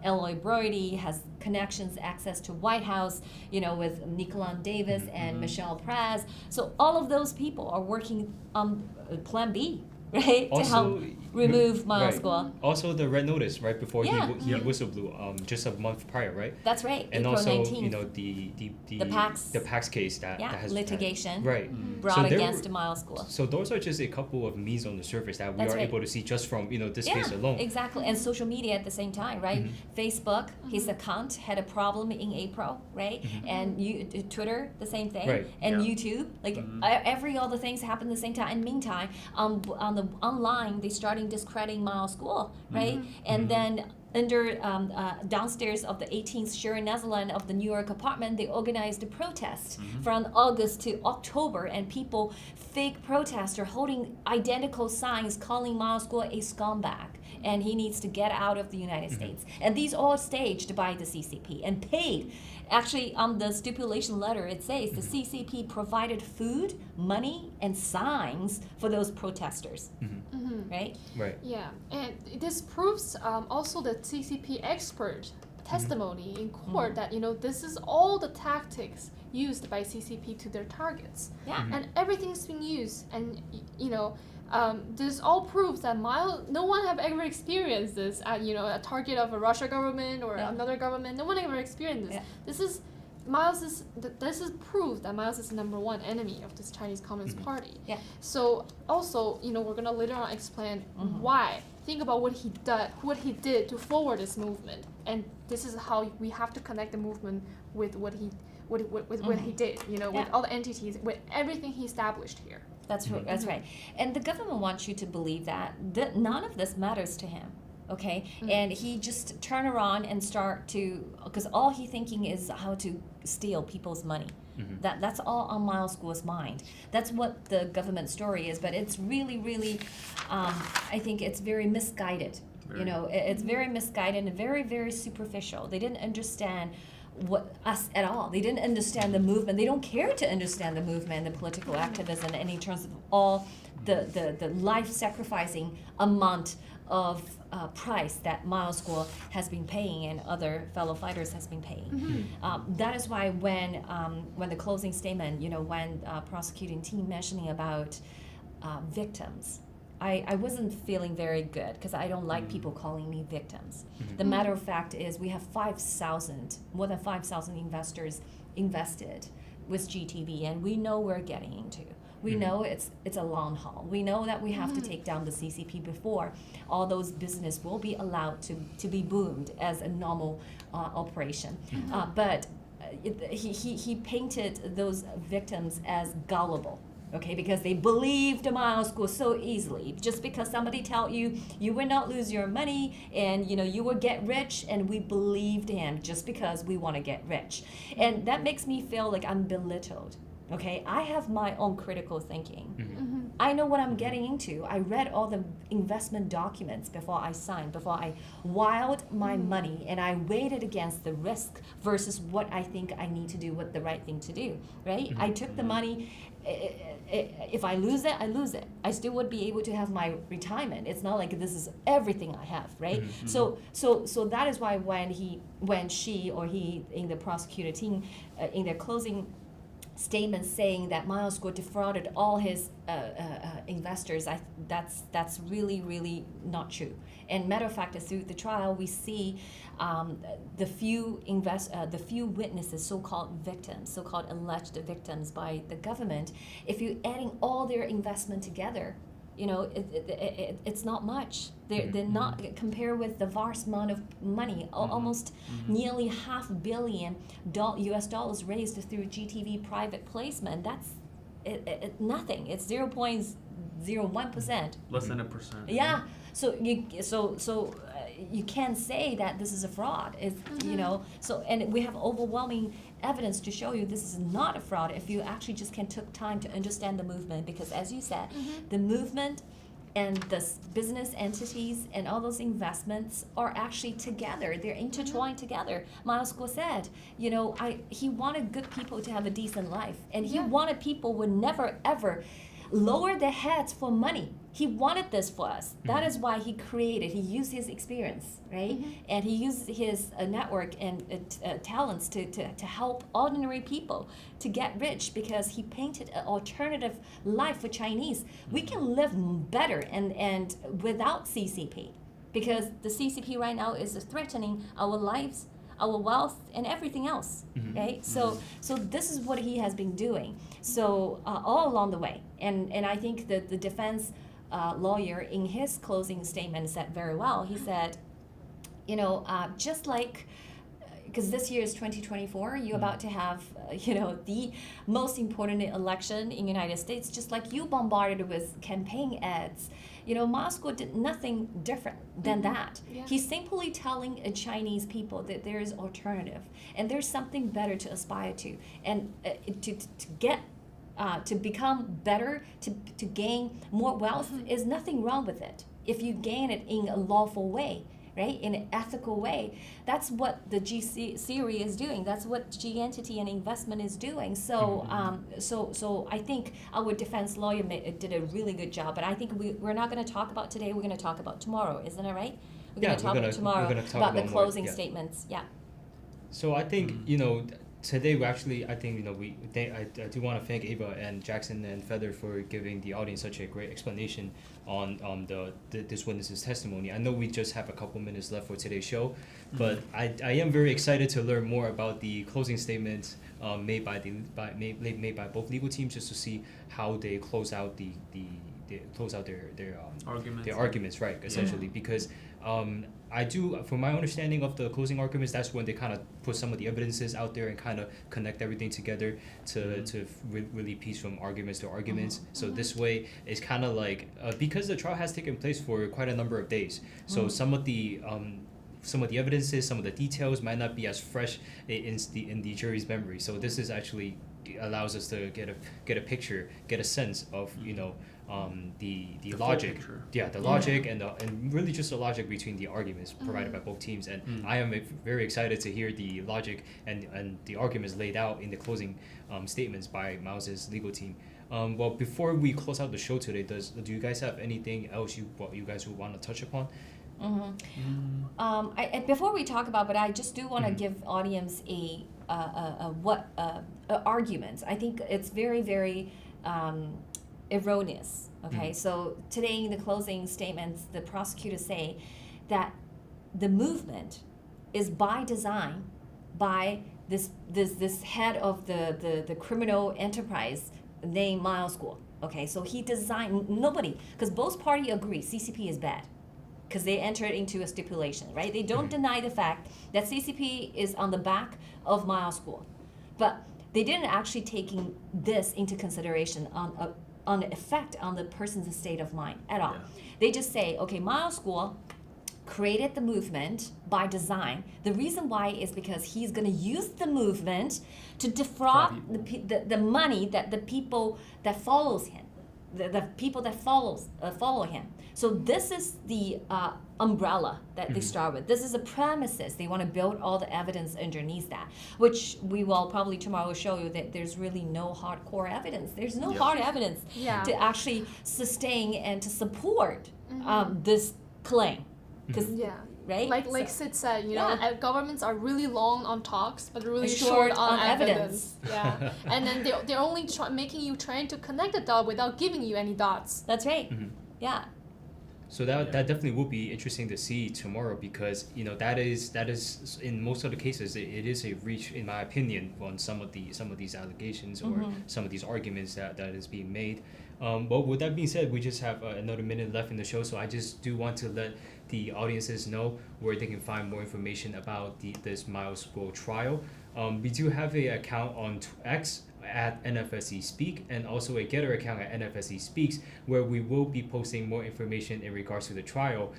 Eloy Brody has connections, access to White House, with Nicolas Davis and Michelle Praz. So all of those people are working on Plan B, right? Also, to help remove Miles Guo. Also, the red notice right before Yeah. he whistle blew, just a month prior, right? That's right. And April also, 19th. the PAX case that has litigation right brought So there against were- Miles Guo. So those are just a couple of memes on the surface that we That's are right. able to see just from this Yeah, case alone. exactly. And social media at the same time, right? Facebook, his account had a problem in April, right? And Twitter, the same thing. Right. And Yeah. YouTube, every other things happened at the same time. And meantime, on the online, they starting discrediting Miles Guo, right? And then under downstairs of the 18th Sherry Netherland of the New York apartment, they organized a protest from August to October, and people, fake protesters holding identical signs calling Miles Guo a scumbag, and he needs to get out of the United States. And these all staged by the CCP and paid. Actually, on the stipulation letter, it says the CCP provided food, money, and signs for those protesters, right? Right. Yeah, and this proves also the CCP expert testimony in court that this is all the tactics used by CCP to their targets, Yeah. and everything's been used, and this all proves that no one have ever experienced this at a target of a Russia government or another government. No one ever experienced this. Yeah. This is proof that Miles is the number one enemy of this Chinese Communist Party. Yeah. So also, we're gonna later on explain why. Think about what he did to forward this movement, and this is how we have to connect the movement with what he did. With all the entities, with everything he established here. That's right. That's right. And the government wants you to believe that none of this matters to him. Okay, and he just turn around and start to, because all he thinking is how to steal people's money. That's all on Miles Guo's mind. That's what the government story is, but it's really, really, I think it's very misguided. It's very misguided and very, very superficial. They didn't understand us at all. They didn't understand the movement. They don't care to understand the movement, the political activism, and in terms of all the life-sacrificing amount of price that Miles Guo has been paying and other fellow fighters has been paying. That is why when the closing statement, when prosecuting team mentioning about victims, I wasn't feeling very good because I don't like people calling me victims. The matter of fact is we have more than 5,000 investors invested with GTV, and we know we're getting into. We know it's a long haul. We know that we have to take down the CCP before all those business will be allowed to be boomed as a normal operation. But he painted those victims as gullible. Okay, because they believed Miles Guo so easily. Just because somebody tell you will not lose your money and you will get rich, and we believed him just because we want to get rich, and that makes me feel like I'm belittled. Okay, I have my own critical thinking. I know what I'm getting into. I read all the investment documents before I signed, before I wild my money, and I weighed it against the risk versus what I think I need to do, what the right thing to do, right? I took the money. If I lose it, I lose it. I still would be able to have my retirement. It's not like this is everything I have, right? So that is why when she or he in the prosecutor team in their closing statement saying that Miles Guo defrauded all his investors, that's really, really not true. And matter of fact, through the trial, we see the few witnesses, so-called victims, so-called alleged victims by the government. If you're adding all their investment together, it's not much. They're not compared with the vast amount of money, almost nearly $500 million US dollars raised through GTV private placement. That's nothing. It's 0.01%. Less than 1%. Yeah. So you can't say that this is a fraud. So and we have overwhelming evidence to show you this is not a fraud if you actually just took time to understand the movement, because as you said, the movement and the business entities and all those investments are actually together. They're intertwined together. Miles Guo said, he wanted good people to have a decent life, and he wanted people would never ever lower their heads for money. He wanted this for us. That is why he used his experience, right? And he used his network and talents to help ordinary people to get rich, because he painted an alternative life for Chinese. We can live better and without CCP, because the CCP right now is threatening our lives, our wealth, and everything else, right? So this is what he has been doing. So all along the way, and I think that the defense lawyer in his closing statement said very well. He said, just like, because this year is 2024, you're about to have, the most important election in the United States, just like you bombarded with campaign ads. Moscow did nothing different than that. Yeah. He's simply telling Chinese people that there is alternative and there's something better to aspire to, and to get to become better, to gain more wealth, is nothing wrong with it if you gain it in a lawful way, right? In an ethical way. That's what the G-Series is doing. That's what G-Entity and investment is doing. So so I think our defense lawyer did a really good job. But I think we're not going to talk about today. We're going to talk about tomorrow. Isn't it right? We're going to talk about tomorrow about the closing statements. Yeah. So I think, today we actually, I think, I do want to thank Ava and Jackson and Feather for giving the audience such a great explanation on this witness's testimony. I know we just have a couple minutes left for today's show, but I am very excited to learn more about the closing statements made by both legal teams, just to see how they close out their arguments, right? Essentially, because I do, from my understanding of the closing arguments, that's when they kind of put some of the evidences out there and kind of connect everything together to really piece from arguments to arguments. So this way, it's kind of like, because the trial has taken place for quite a number of days, so some of the evidences, some of the details might not be as fresh in the jury's memory. So this is actually allows us to get a picture, get a sense of the logic, logic and really just the logic between the arguments provided by both teams. And I am very excited to hear the logic and the arguments laid out in the closing statements by Miles's legal team. Well, before we close out the show today, do you guys have anything else you guys would want to touch upon? Before we talk about, but I just do want to give audience arguments. I think it's very, very erroneous. Okay, so today in the closing statements, the prosecutors say that the movement is by design by this head of the criminal enterprise named Miles Guo. Okay, so he designed, nobody, because both parties agree CCP is bad, because they entered into a stipulation, right? They don't deny the fact that CCP is on the back of Miles Guo, but they didn't actually take this into consideration on the effect on the person's state of mind at all. They just say, okay, Miles Guo created the movement by design. The reason why is because he's going to use the movement to defraud the money that the people that follows him, the people that follow him. So this is the umbrella that they start with. This is a premises. They want to build all the evidence underneath that, which we will probably tomorrow show you that there's really no hardcore evidence. There's no hard evidence to actually sustain and to support this claim. Right? Like Sid said, governments are really long on talks, but really short on evidence. Yeah, and then they're only trying to connect the dot without giving you any dots. That's right. Yeah. So that definitely will be interesting to see tomorrow, because that is in most of the cases it is a reach, in my opinion, on some of these allegations or some of these arguments that is being made. But with that being said, we just have another minute left in the show, so I just do want to let the audiences know where they can find more information about this Miles Guo trial. We do have an account on X at NFSC Speak, and also a Getter account at NFSC Speaks, where we will be posting more information in regards to the trial,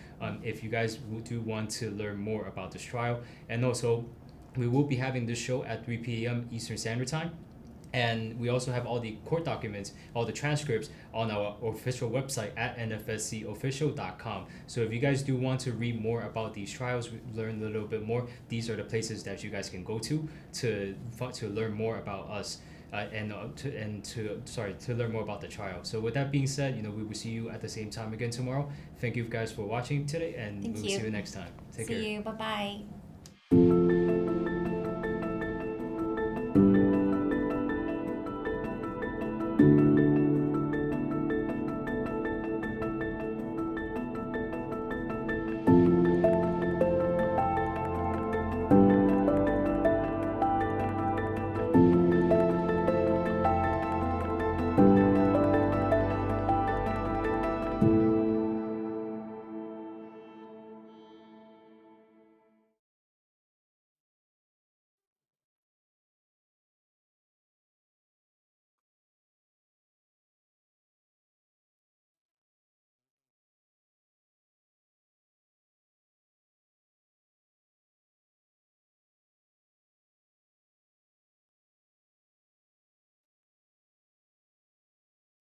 if you guys do want to learn more about this trial. And also, we will be having this show at 3 p.m. Eastern Standard Time. And we also have all the court documents, all the transcripts on our official website at nfscofficial.com. So if you guys do want to read more about these trials, learn a little bit more, these are the places that you guys can go to learn more about us. To learn more about the trial. So with that being said, we will see you at the same time again tomorrow. Thank you guys for watching today, and we will see you next time. Take care. See you. Bye bye.